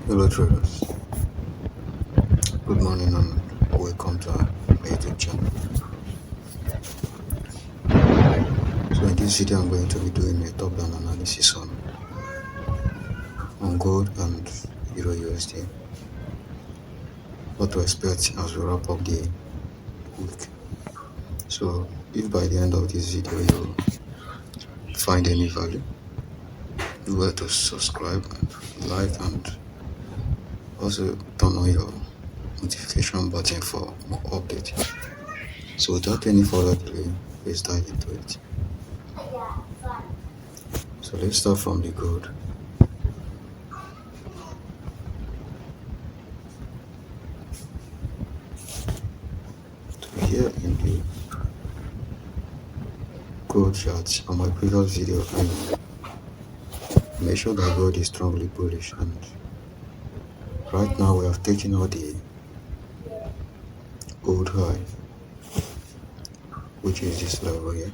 Hello traders, good morning and welcome to our YouTube channel. So in this video I'm going to be doing a top-down analysis on gold and eurusd, what to expect as we wrap up the week. So if by the end of this video you find any value, do well to subscribe and like, and also turn on your notification button for more updates. So without any further delay, let's dive into it. So let's start from the gold. So here in the gold charts on my previous video, I mentioned that gold is strongly bullish, and right now we have taken out the old high, which is this level here.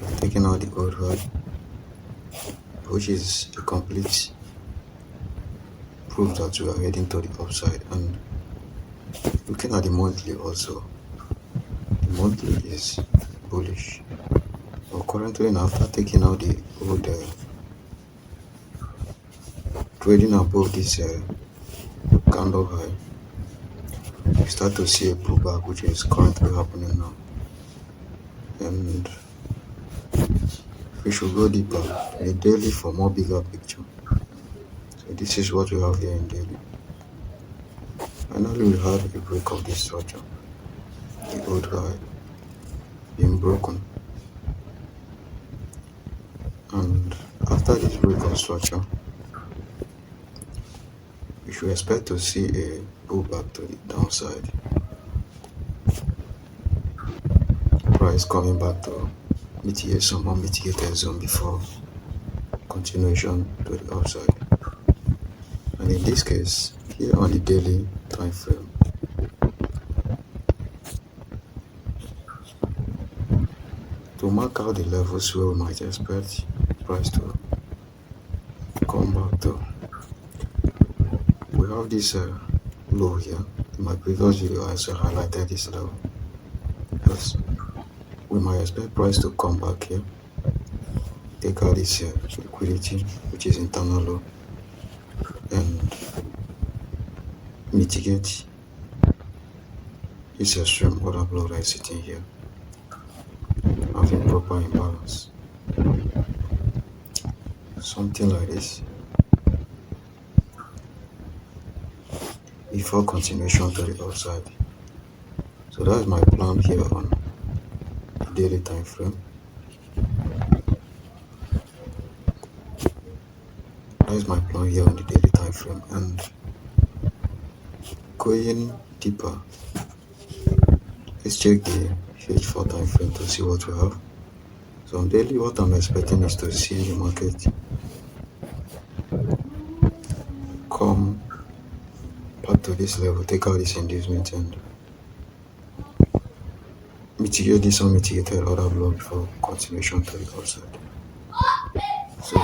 We have taken out the old high, which is a complete proof that we are heading to the upside. And looking at the monthly also, the monthly is bullish. But currently now, after taking out the old trading above this candle high, we start to see a pullback, which is currently happening now. And we should go deeper in daily for more bigger picture. So this is what we have here in daily. Finally, we have a break of this structure, the old high being broken. And after this break of structure, we should expect to see a pullback to the downside. Price coming back to mitigate some unmitigated zone before continuation to the upside. And in this case, here on the daily time frame, to mark out the levels where we might expect price to come back to, we have this low here. In my previous video, I also highlighted this level because we might expect price to come back here, take out this liquidity, which is internal low, and mitigate this extreme order blow that is sitting here, having proper imbalance, something like this, before continuation to the upside. So that is my plan here on the daily time frame. That is my plan here on the daily time frame. And going deeper, let's check the H4 time frame to see what we have. So on daily, what I'm expecting is to see the market come back to this level, take out this inducement, and mitigate this unmitigated order blow before continuation to the upside. So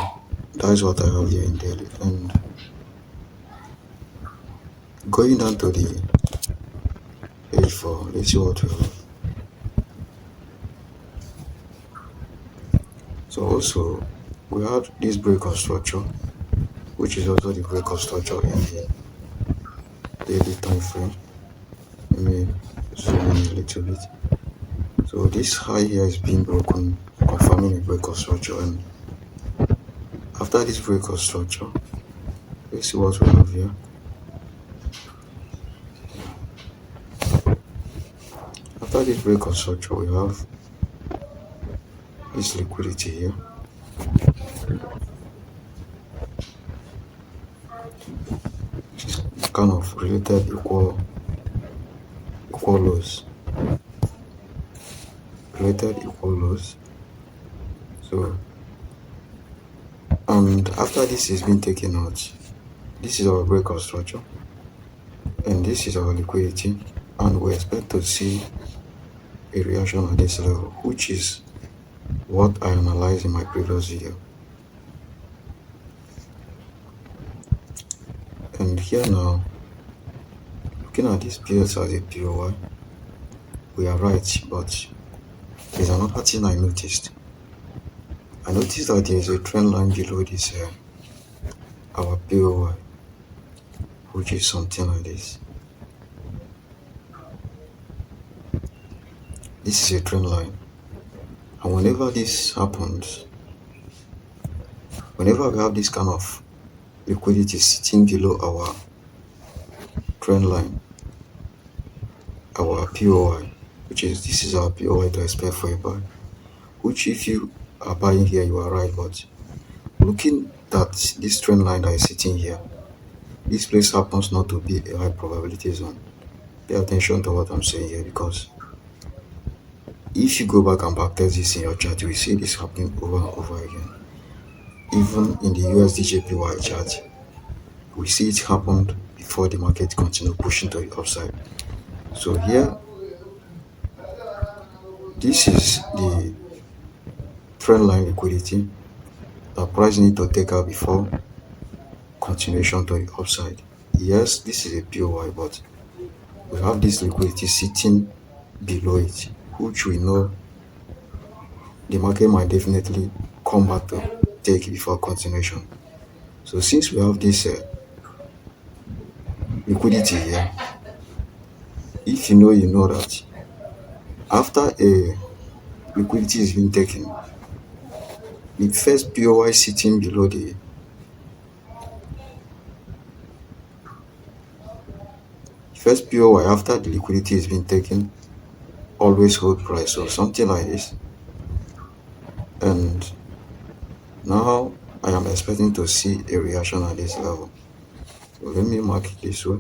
that is what I have here in daily. And going down to the H4, let's see what we have. So also we had this break of structure, which is also the break of structure in the daily time frame. Let me zoom in a little bit. So this high here is being broken, confirming a break of structure. And after this break of structure, let's see what we have here. After this break of structure, we have this liquidity here. It's kind of related equal lows. Related equal lows. So, and after this is being taken out, this is our break of structure, and this is our liquidity, and we expect to see a reaction at this level, which is what I analyzed in my previous video. And here now, looking at this period as a POI, we are right, but there's another thing I noticed. I noticed that there is a trend line below this our POI, which is something like this. This is a trend line, and whenever this happens, whenever we have this kind of liquidity sitting below our trend line, our POI, which is this is our POI to expect for a buy, which if you are buying here, you are right, but looking at this trend line that is sitting here, this place happens not to be a high probability zone. Pay attention to what I'm saying here, because if you go back and backtest this in your chart, you will see this happening over and over again. Even in the USD chart, we see it happened before the market continued pushing to the upside. So here, this is the trend line liquidity that price need to take out before continuation to the upside. Yes, this is a POI, but we have this liquidity sitting below it, which we know the market might definitely come back to take before continuation. So since we have this liquidity here, if you know that after a liquidity is being taken, the first POI sitting below the first POI after the liquidity is being taken always hold price or something like this. And now I am expecting to see a reaction at this level. So let me mark it this way.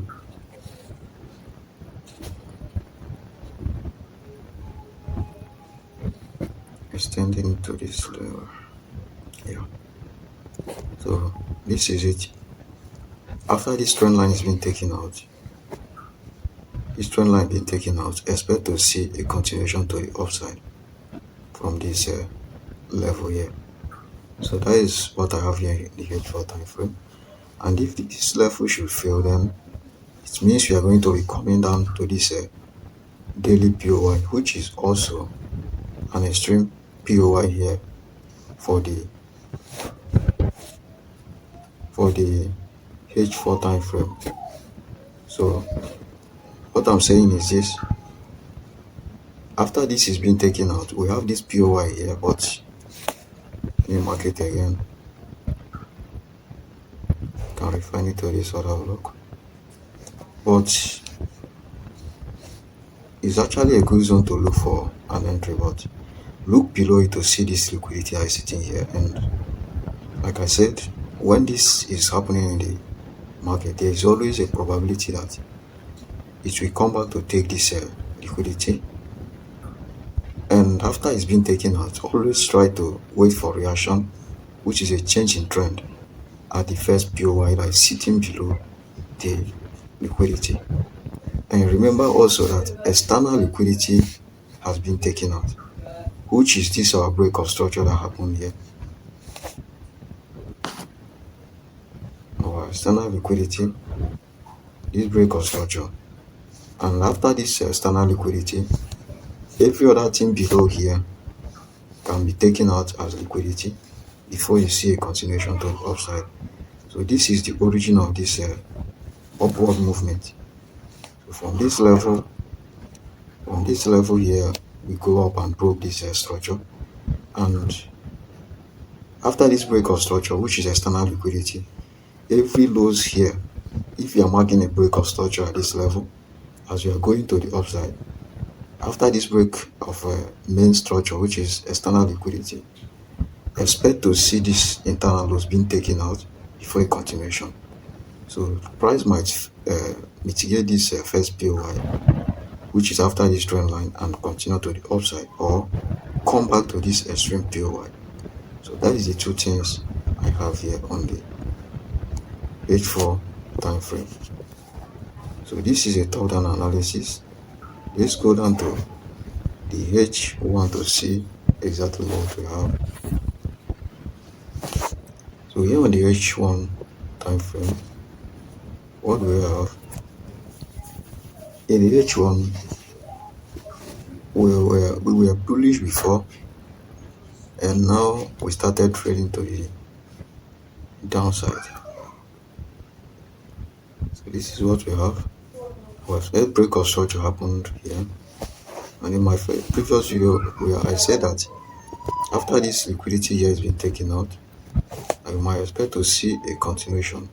Extending to this level. Yeah. So this is it. After this trend line is being taken out, expect to see a continuation to the upside from this level here. So that is what I have here in the H4 time frame. And if this level should fail, then it means we are going to be coming down to this daily POI, which is also an extreme POI here for the H4 time frame. So what I'm saying is this: after this is being taken out, we have this POI here, but let me mark it again. Can refine it to this other block, but it's actually a good zone to look for an entry. But look below it to see this liquidity that is sitting here. And like I said, when this is happening in the market, there is always a probability that it will come back to take this liquidity. And after it's been taken out, always try to wait for reaction, which is a change in trend at the first POI that is sitting below the liquidity. And remember also that external liquidity has been taken out, which is this our break of structure that happened here. Our external liquidity, this break of structure, and after this external liquidity, every other thing below here can be taken out as liquidity before you see a continuation to the upside. So this is the origin of this upward movement. So from this level here, we go up and broke this structure, and after this break of structure, which is external liquidity, every lows here, if you are marking a break of structure at this level as you are going to the upside, after this break of main structure, which is external liquidity, expect to see this internal lows being taken out before a continuation. So price might mitigate this first POI, which is after this trend line, and continue to the upside, or come back to this extreme POI. So that is the two things I have here on the H4 time frame. So this is a top-down analysis. Let's go down to the H1 to see exactly what we have. So here on the H1 time frame, what do we have? In the H1, we were bullish before, and now we started trading to the downside. So this is what we have. Our first break of structure happened here, and in my previous video where I said that after this liquidity here has been taken out, I might expect to see a continuation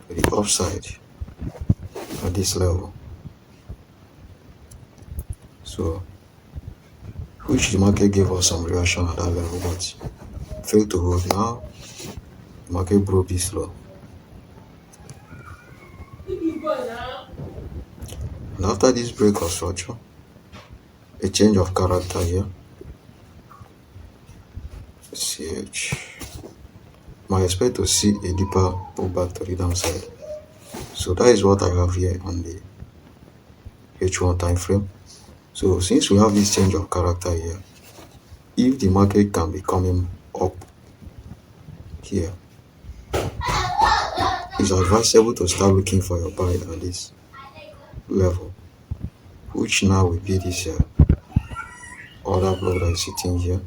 to the upside at this level. So which the market gave us some reaction at that level, but failed to hold. Now the market broke this low. And after this break of structure, a change of character here. CH. Might expect to see a deeper pullback to the downside. So that is what I have here on the H1 time frame. So since we have this change of character here, if the market can be coming up here, it's advisable to start looking for your buy at this level, which now will be this other block that is sitting here.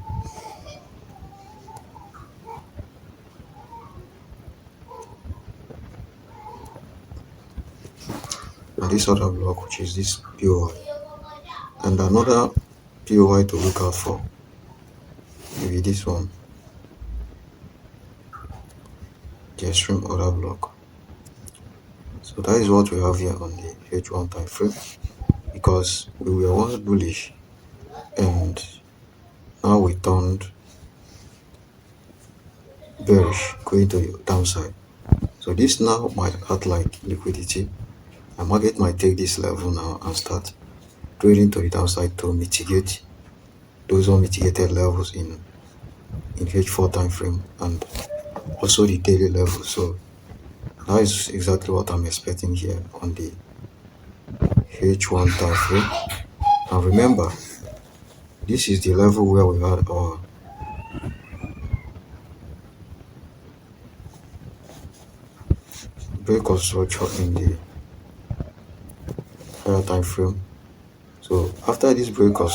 And this other block, which is this POI, and another POI to look out for, maybe this one, the extreme order block. So that is what we have here on the H1 time frame, because we were once bullish and now we turned bearish, going to the downside. So this now might act like liquidity. The market might take this level now and start trading to the downside to mitigate those unmitigated levels in H4 time frame and also the daily level. So that is exactly what I'm expecting here on the H1 time frame. And remember, this is the level where we had our break of structure in the higher time frame. So after this break of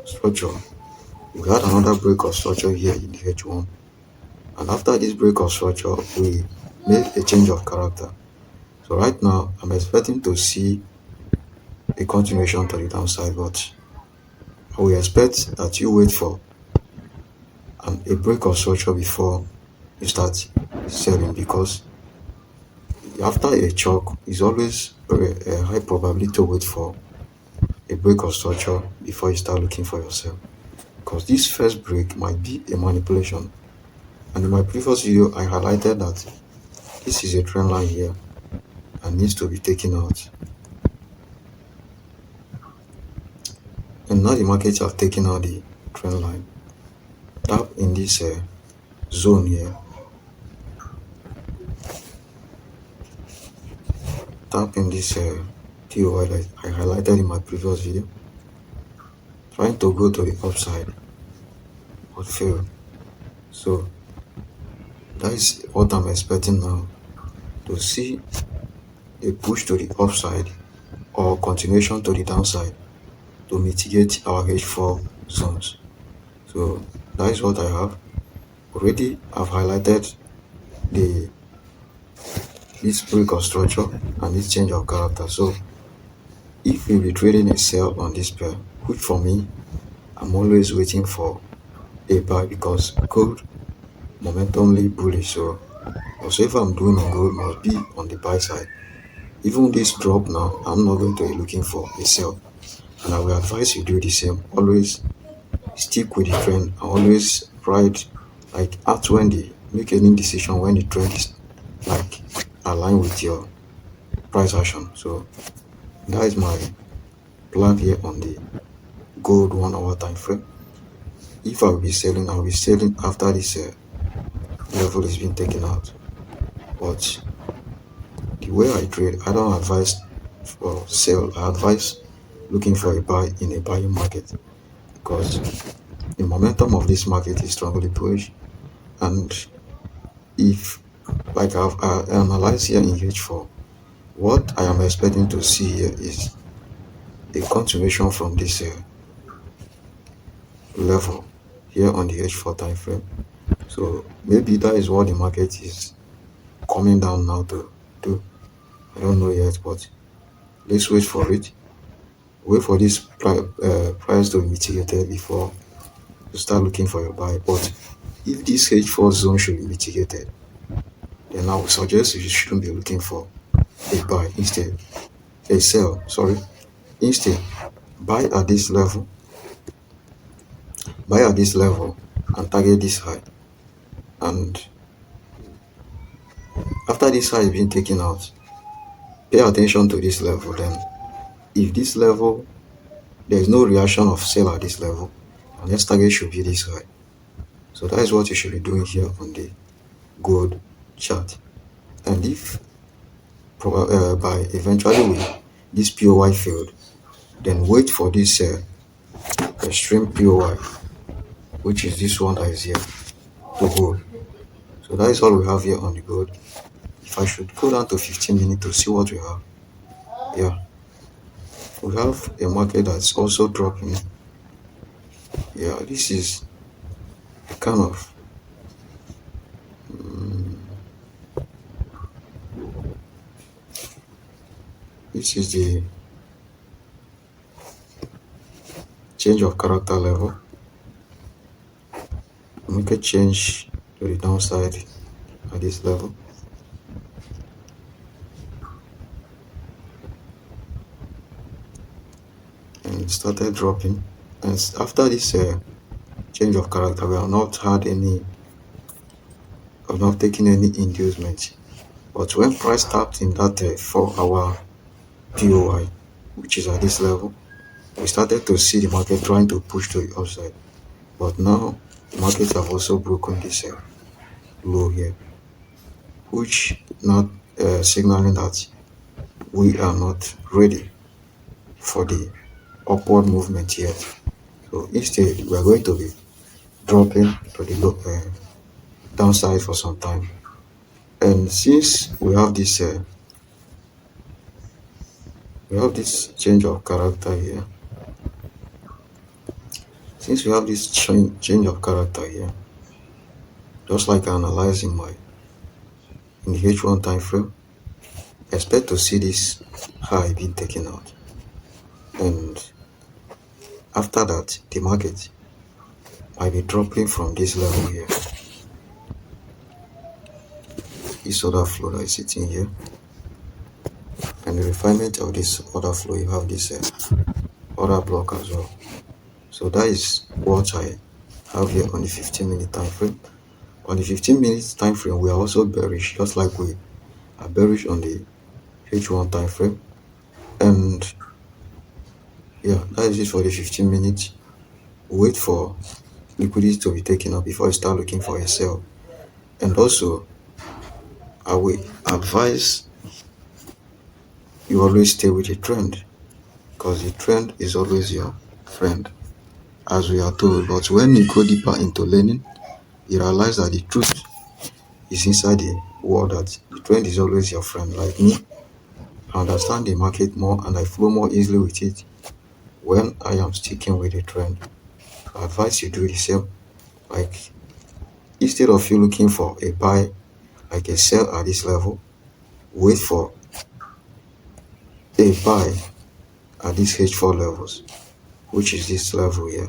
structure, we had another break of structure here in the H1, and after this break of structure, we made a change of character. So right now, I'm expecting to see a continuation to the downside, but I will expect that you wait for a break of structure before you start selling, because after a chalk, it's always a high probability to wait for a break of structure before you start looking for yourself, because this first break might be a manipulation. And in my previous video, I highlighted that this is a trend line here and needs to be taken out. And now the markets have taken out the trend line. Tap in this zone here. Tap in this POI that I highlighted in my previous video. Trying to go to the upside, but failed. So that is what I'm expecting now, to see a push to the upside or continuation to the downside to mitigate our H4 zones. So that is what I have. Already I've highlighted this break of structure and this change of character. So if you'll be trading a sell on this pair, which for me, I'm always waiting for a buy, because gold momentumly bullish. So also if I'm doing on gold, must be on the buy side. Even this drop now, I'm not going to be looking for a sell, and I will advise you do the same. Always stick with the trend and always ride, like act when make any decision when the trend is like aligned with your price action. So that is my plan here on the gold 1 hour time frame. If I'll be selling, I'll be selling after this level has been taken out. But the way I trade, I don't advise for sell. I advise looking for a buy in a buying market, because the momentum of this market is strongly bullish, and if like I've analyzed here in H4, what I am expecting to see here is a continuation from this level here on the H4 time frame. So maybe that is what the market is coming down now to do. I don't know yet, but let's wait for it. Wait for this price to be mitigated before you start looking for your buy. But if this H4 zone should be mitigated, then I would suggest you shouldn't be looking for a buy, instead a sell, sorry. Instead, buy at this level and target this high. And after this high is being taken out, pay attention to this level. Then if this level, there is no reaction of sell at this level, and next target should be this high. So that is what you should be doing here on the gold chart. And if by eventually this POY failed, then wait for this extreme POY, which is this one that is here, to hold. So that is all we have here on the gold. If I should go down to 15 minutes to see what we have, yeah, we have a market that's also dropping. Yeah, this is kind of this is the change of character level. Market change to the downside at this level. And it started dropping. And after this change of character, we have not had any, have not taken any inducement. But when price tapped in that 4-hour POI, which is at this level, we started to see the market trying to push to the upside. But now the markets have also broken this low here, which not signaling that we are not ready for the upward movement yet. So instead, we are going to be dropping to the low, downside for some time. And since we have this change of character here, just like analyzing in the H1 time frame, expect to see this high being taken out, and after that the market might be dropping from this level here. This order flow that is sitting here, and the refinement of this order flow, you have this order block as well. So that is what I have here on the 15-minute time frame. On the 15-minute time frame, we are also bearish, just like we are bearish on the H1 time frame. And yeah, that is it for the 15 minutes. Wait for liquidity to be taken up before you start looking for a sell. And also, I will advise you always stay with the trend, because the trend is always your friend, as we are told. But when you go deeper into learning, you realize that the truth is inside the word that the trend is always your friend. Like me, I understand the market more and I flow more easily with it when I am sticking with the trend. I advise you do the same. Like, instead of you looking for a buy, like a sell at this level, wait for a buy at these H4 levels, which is this level here,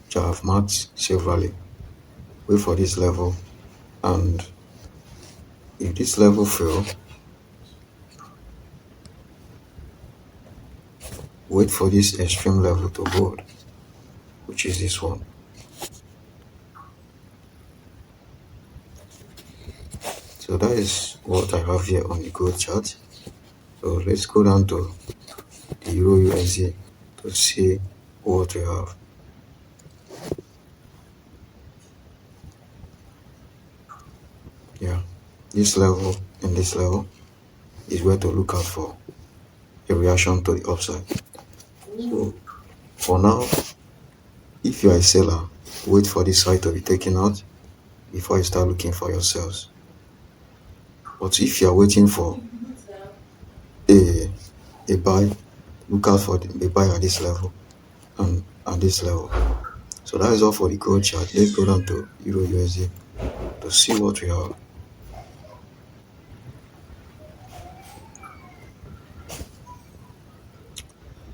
which I have marked severally. Wait for this level, and if this level fail, wait for this extreme level to hold, which is this one. So that is what I have here on the gold chart. So let's go down to the eurusd to see what we have. Yeah, this level and this level is where to look out for a reaction to the upside. So for now, if you are a seller, wait for this high to be taken out before you start looking for your sales. But if you are waiting for a buy, look out for the buy at this level and at this level. So that is all for the gold chart. Let's go down to eurusd to see what we have.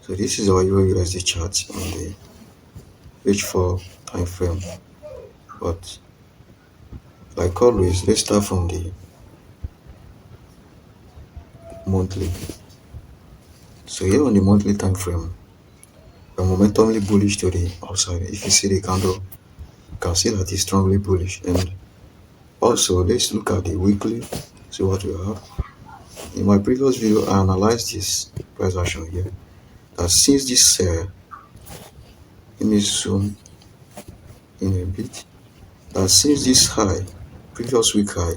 So this is our eurusd chart on the H4 time frame. But like always, let's start from the monthly. So here on the monthly time frame, we're momentumly bullish to the upside. If you see the candle, you can see that it's strongly bullish. And also, let's look at the weekly, see what we have. In my previous video, I analyzed this price action here. That since this, let me zoom in a bit. That since this high, previous week high,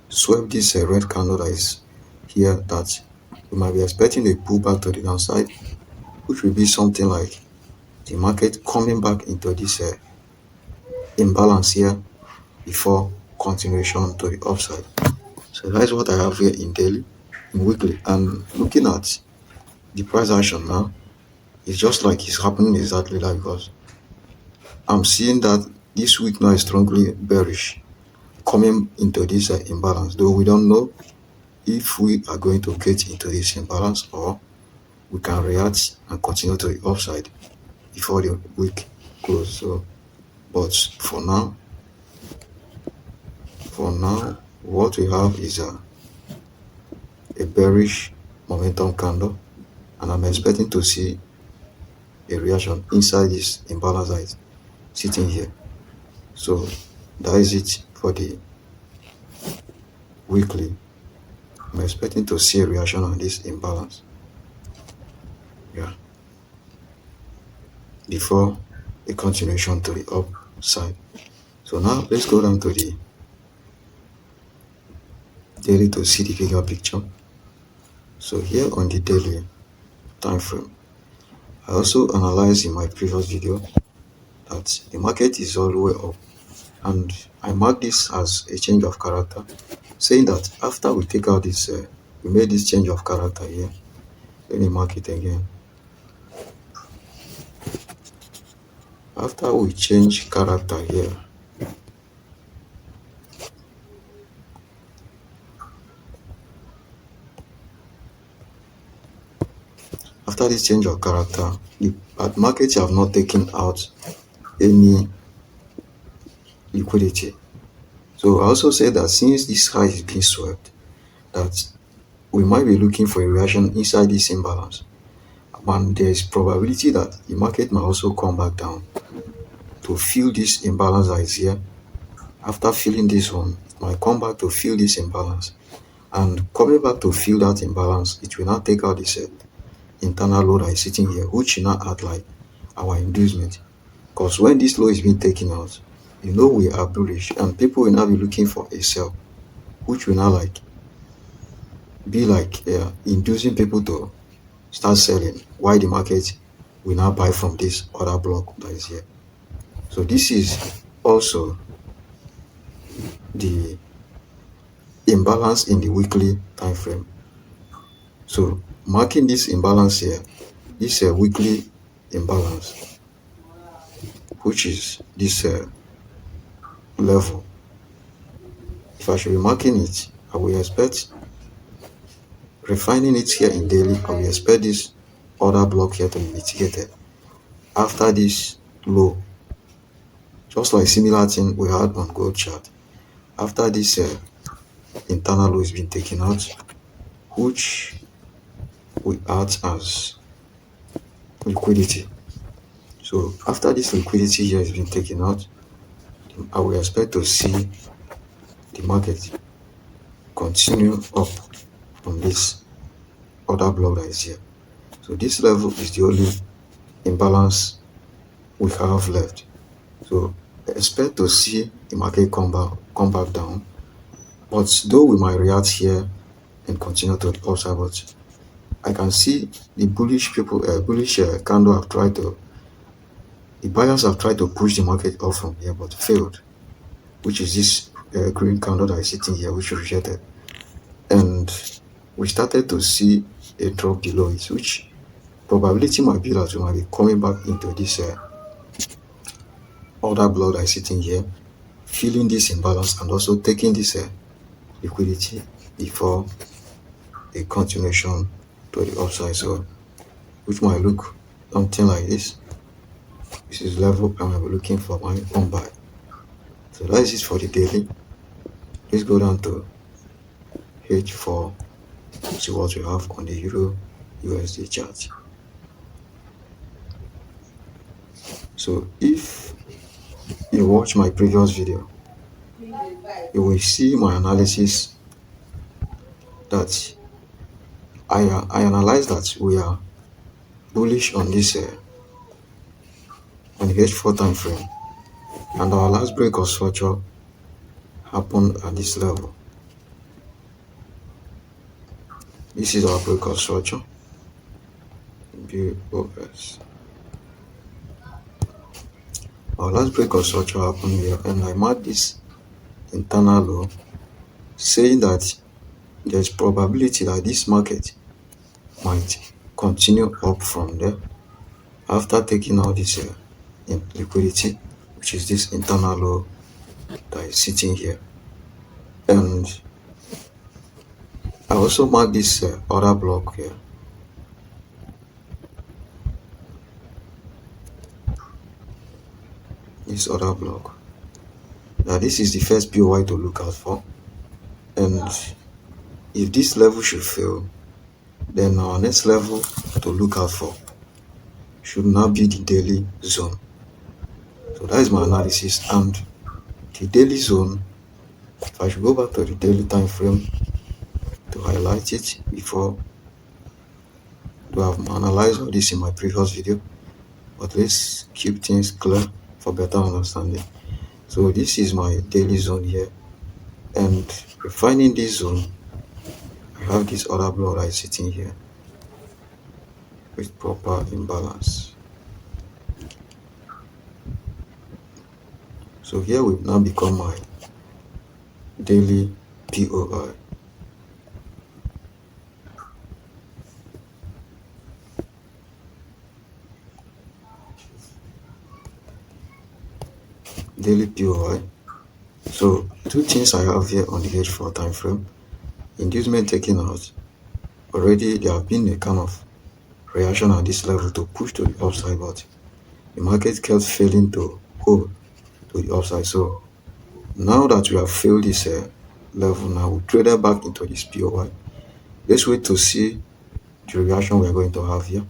swept this red candle that is here, that we might be expecting a pullback to the downside, which will be something like the market coming back into this imbalance here before continuation to the upside. So that's what I have here in daily, in weekly. And looking at the price action now, it's just like it's happening exactly like, because I'm seeing that this week now is strongly bearish, coming into this imbalance, though we don't know if we are going to get into this imbalance or we can react and continue to the upside before the week close. So, but for now, what we have is a bearish momentum candle, and I'm expecting to see a reaction inside this imbalance that is sitting here. So that is it for the weekly. I'm expecting to see a reaction on this imbalance, before a continuation to the upside. So now let's go down to the daily to see the bigger picture. So here on the daily time frame, I also analyzed in my previous video that the market is all the way up, and I mark this as a change of character, saying that after we take out this, we made this change of character here. Let me mark it again. After we change character here, after this change of character, the markets have not taken out any liquidity. So I also said that since this high is being swept, that we might be looking for a reaction inside this imbalance, and there is probability that the market might also come back down to fill this imbalance that is here. After filling this one, it might come back to fill this imbalance, and coming back to fill that imbalance, it will not take out this internal low that is sitting here, which will not act like our inducement. Because when this low is being taken out, we are bullish, and people will now be looking for a sell, which will now be inducing people to start selling, while the market will now buy from this other block that is here. So this is also the imbalance in the weekly time frame. So marking this imbalance here, this weekly imbalance, which is this level. If I should be marking it, I will expect, refining it here in daily, I will expect this other block here to be mitigated after this low, just like similar thing we had on gold chart. After this internal low is being taken out, which we act as liquidity. So after this liquidity here has been taken out, I will expect to see the market continue up from this other block that is here. So this level is the only imbalance we have left. So I expect to see the market come back down, but though we might react here and continue to the upside, but I can see the bullish people, candle have tried to, the buyers have tried to push the market up from here but failed. which is this green candle that is sitting here, which rejected, and we started to see a drop below it, which probability might be that we might be coming back into this other block that is sitting here, filling this imbalance and also taking this liquidity before a continuation to the upside. So which might look something like this. This is level I might be looking for my own buy. So that is it for the daily. Let's go down to H4, see what we have on the Euro USD chart. So if you watch my previous video, you will see my analysis that I analyzed that we are bullish on this on the H4 time frame, and our last break of structure happened at this level. This is our break of structure, BOS. Our last break of structure happened here, and I marked this internal low, saying that there's probability that this market might continue up from there after taking out this liquidity, which is this internal low that is sitting here. And I also marked this other block here. This other block. Now this is the first POI to look out for, and if this level should fail, then our next level to look out for should now be the daily zone. So that is my analysis, and the daily zone, if I should go back to the daily time frame to highlight it before, to have analyzed all this in my previous video, but let's keep things clear for better understanding. So this is my daily zone here, and finding this zone, I have this other block that is sitting here with proper imbalance. So here will now become my daily POI. Daily POI. So two things I have here on the H4 time frame. Inducement taken out. Already there have been a kind of reaction at this level to push to the upside, but the market kept failing to hold to the upside. So now that we have failed this level, now we traded back into this POI. Let's wait to see the reaction we are going to have here.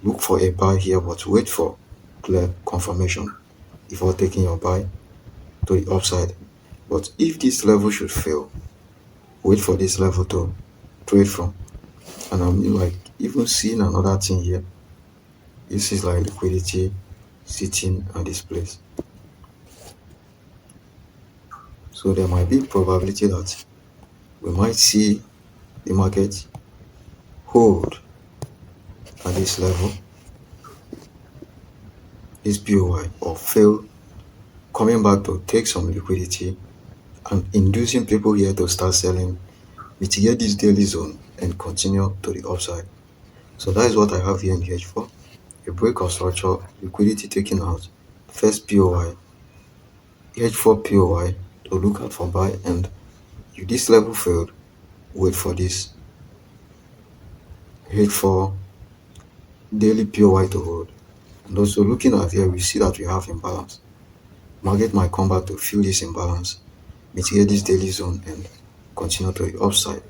Look for a buy here, but wait for clear confirmation before taking your buy to the upside. But if this level should fail, wait for this level to trade from. And I'm like even seeing another thing here. This is like liquidity sitting at this place. So there might be probability that we might see the market hold at this level, this POI, or fail, coming back to take some liquidity and inducing people here to start selling, mitigate this daily zone and continue to the upside. So that is what I have here in H4. A break of structure, liquidity taken out, first POI, H4 POI to look out for buy, and if this level failed, wait for this H4 daily POI to hold. And also looking at here, we see that we have imbalance. Market might come back to fill this imbalance, mitigate this daily zone and continue to the upside.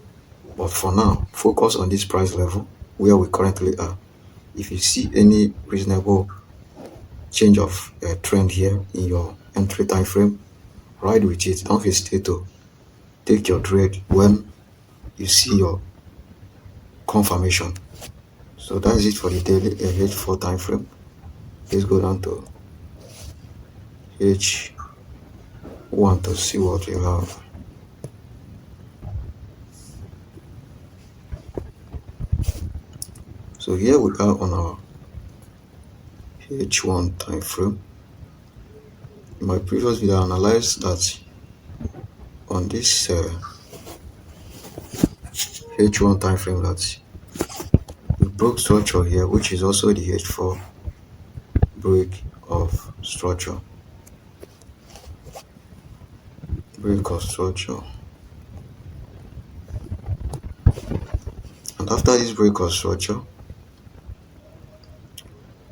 But for now, focus on this price level where we currently are. If you see any reasonable change of trend here in your entry time frame, ride with it. Don't hesitate to take your trade when you see your confirmation. So that is it for the daily H4 time frame. Let's go down to H1 to see what we have. So here we are on our H1 time frame. In my previous video, I analyzed that on this H1 time frame that we broke structure here, which is also the H4 break of structure. Break of structure. And after this break of structure,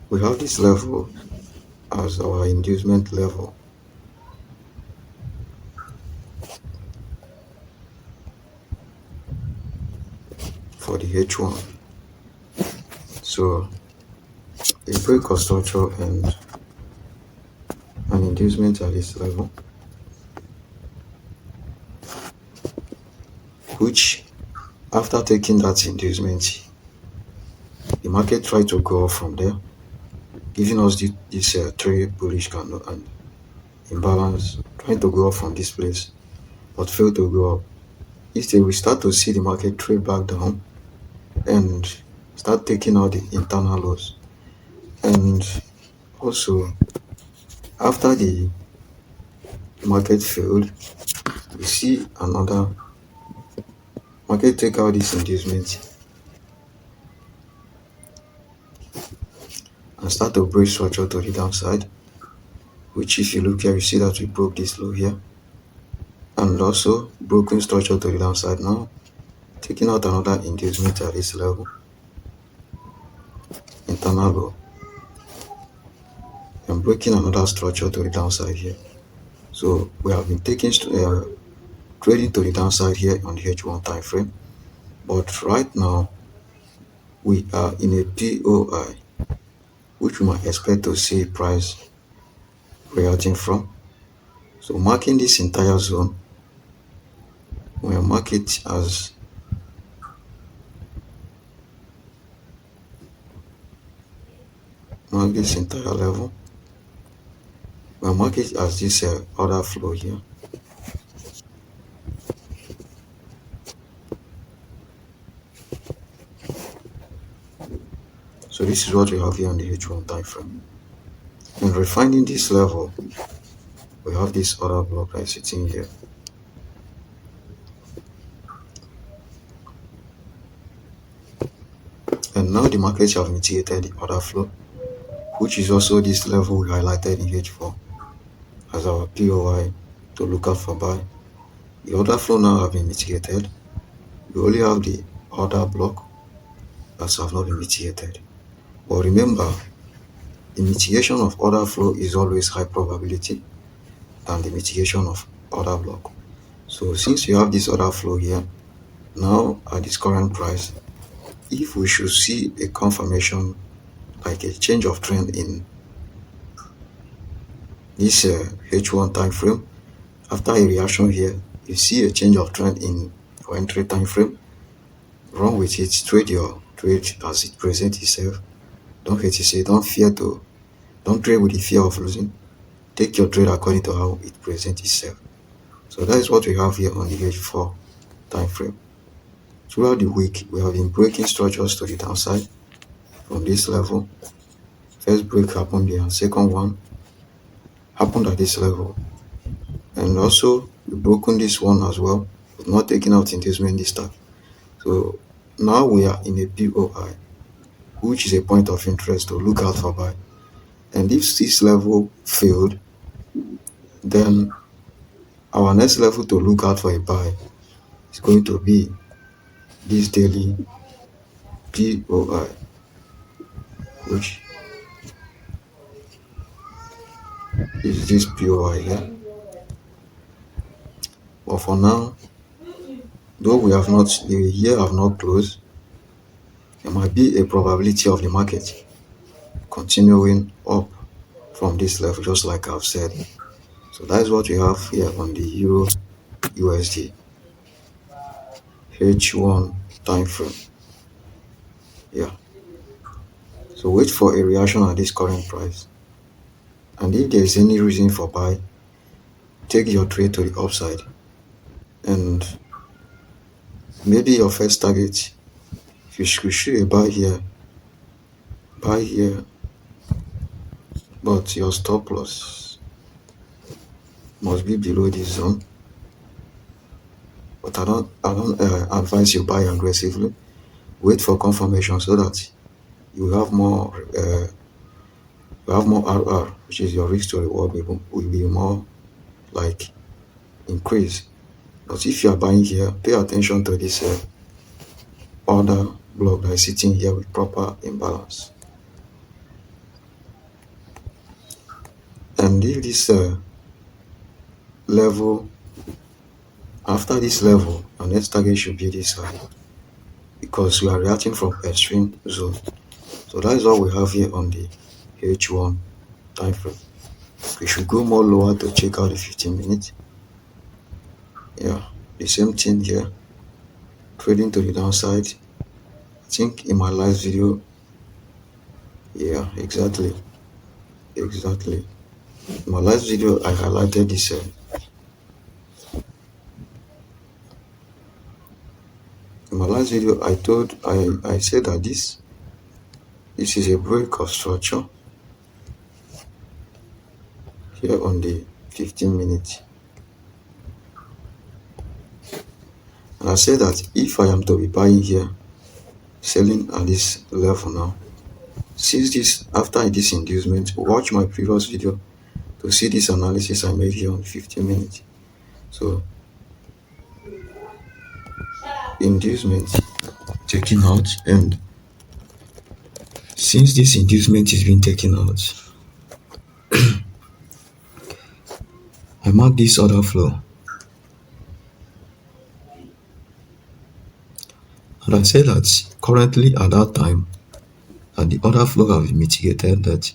we have this level as our inducement level. For the H1. So a break of structure and an inducement at this level, which after taking that inducement, the market tried to go up from there, giving us this three bullish candle and imbalance, trying to go up from this place, but failed to go up. Instead, we start to see the market trade back down and start taking out the internal lows. And also, after the market failed, we see another market take out this inducement and start to break structure to the downside, which if you look here, you see that we broke this low here and also broken structure to the downside now, taking out another inducement at this level, internal low, and breaking another structure to the downside here. So we have been taking trading to the downside here on the H1 time frame, but right now we are in a POI, which we might expect to see price reacting from. So marking this entire zone, we'll mark it as this entire level. We'll mark it as this order flow here. So this is what we have here on the H1 time frame. And refining this level, we have this order block that is sitting here. And now the markets have mitigated the order flow, which is also this level we highlighted in H4 as our POI to look out for buy. The order flow now have been mitigated. We only have the order block that have not been mitigated. But remember, the mitigation of order flow is always high probability than the mitigation of order block. So since you have this order flow here, now at this current price, if we should see a confirmation, like a change of trend in this H1 time frame, after a reaction here, you see a change of trend in for entry time frame, run with it, trade your trade as it presents itself. Don't hesitate, don't trade with the fear of losing. Take your trade according to how it presents itself. So that is what we have here on the H4 time frame. Throughout the week, we have been breaking structures to the downside from this level. First break happened here, second one happened at this level. And also, we've broken this one as well. We've not taken out inducement this time. So now we are in a POI, which is a point of interest to look out for buy. And if this level failed, then our next level to look out for a buy is going to be this daily POI, which is this POI here. But for now, though the year have not closed, there might be a probability of the market continuing up from this level, just like I've said. So that is what we have here on the Euro USD H1 time frame. Yeah. So wait for a reaction at this current price. And if there is any reason for buy, take your trade to the upside. And maybe your first target, if you should buy here, but your stop loss must be below this zone. but I don't advise you buy aggressively. Wait for confirmation so that you have more RR, which is your risk to reward will be more like increase. But if you are buying here, pay attention to this order block that is sitting here with proper imbalance. And if this level, after this level, our next target should be this high, because we are reacting from extreme zone. So that is what we have here on the H1 time frame. We should go more lower to check out the 15 minutes. Yeah, the same thing here, trading to the downside. I think in my last video, yeah, exactly. In my last video, I highlighted this. In my last video, I said that this is a break of structure here on the 15 minutes. And I said that if I am to be buying here, selling at this level now, since this, after this inducement, watch my previous video to see this analysis I made here on 15 minutes. So inducement taken out, and since this inducement is being taken out, I mark this order flow, and I say that currently at that time, that the order flow have been mitigated. That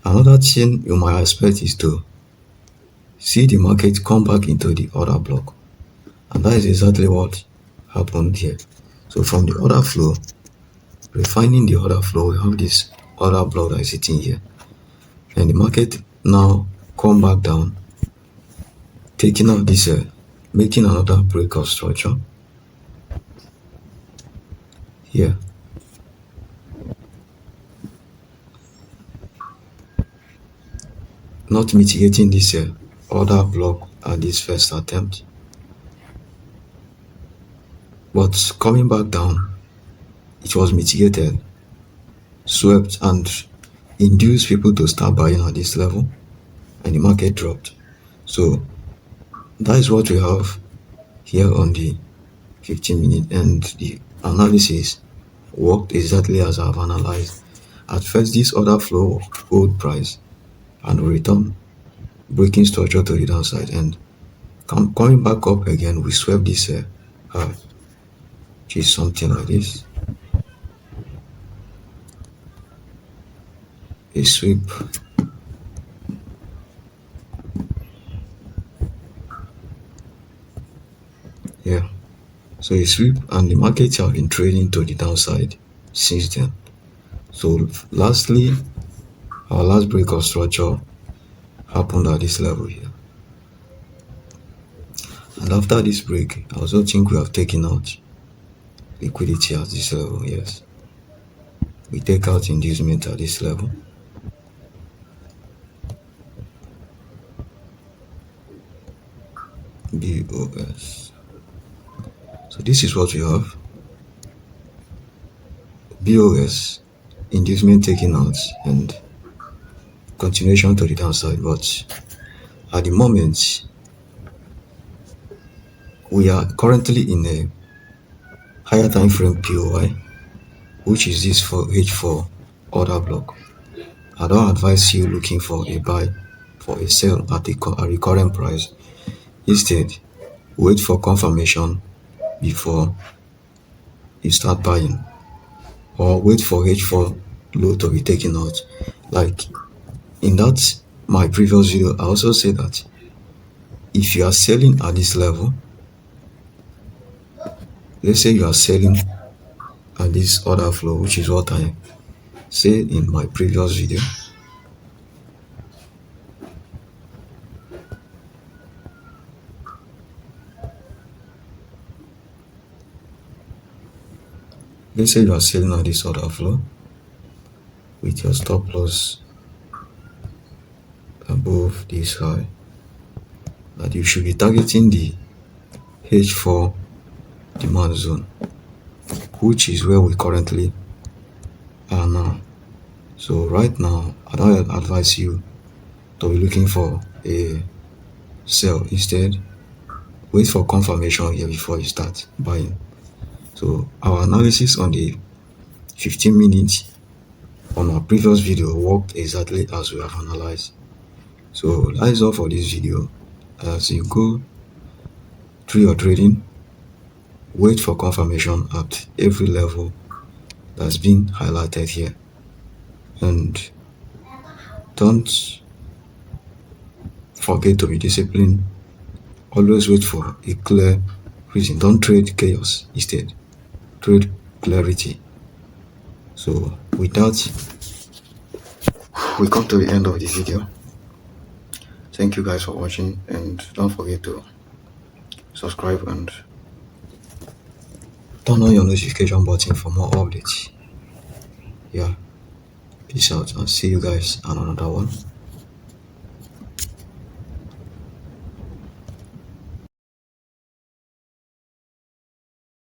another thing you might expect is to see the market come back into the order block, and that is exactly what happened here. So from the order flow, refining the order flow, we have this order block that is sitting here, and the market now come back down, taking out this making another break of structure here. Not mitigating this order block at this first attempt, but coming back down, it was mitigated, swept, and induced people to start buying at this level, and the market dropped. So that is what we have here on the 15 minute, and the analysis worked exactly as I've analyzed. At first, this order flow hold price and return, breaking structure to the downside, and coming back up again, we swept this high, which is something like this, a sweep, yeah. So a sweep, and the markets have been trading to the downside since then. So lastly, our last break of structure happened at this level here, and after this break, I also think we have taken out liquidity at this level. Yes, we take out inducement at this level, BOS. So this is what we have, BOS, inducement taken out, and continuation to the downside. But at the moment, we are currently in a higher time frame POI, which is this for H4 order block. I don't advise you looking for a buy for a sell at a recurrent price. Instead, wait for confirmation before you start buying, or wait for H4 low to be taken out. Like in that my previous video, I also said that if you are selling at this level, let's say you are selling at this order flow, which is what I said in my previous video, let's say you are selling at this order flow with your stop loss above this high, that you should be targeting the H4 demand zone, which is where we currently are now. So right now, I don't advise you to be looking for a sell. Instead, wait for confirmation here before you start buying. So our analysis on the 15 minutes on our previous video worked exactly as we have analyzed. So that is all for this video. As you go through your trading, wait for confirmation at every level that's been highlighted here, and don't forget to be disciplined. Always wait for a clear reason. Don't trade chaos, instead trade clarity. So with that, we come to the end of the video. Thank you guys for watching, and don't forget to subscribe and turn on your notification button for more updates. Yeah, peace out, and see you guys on another one.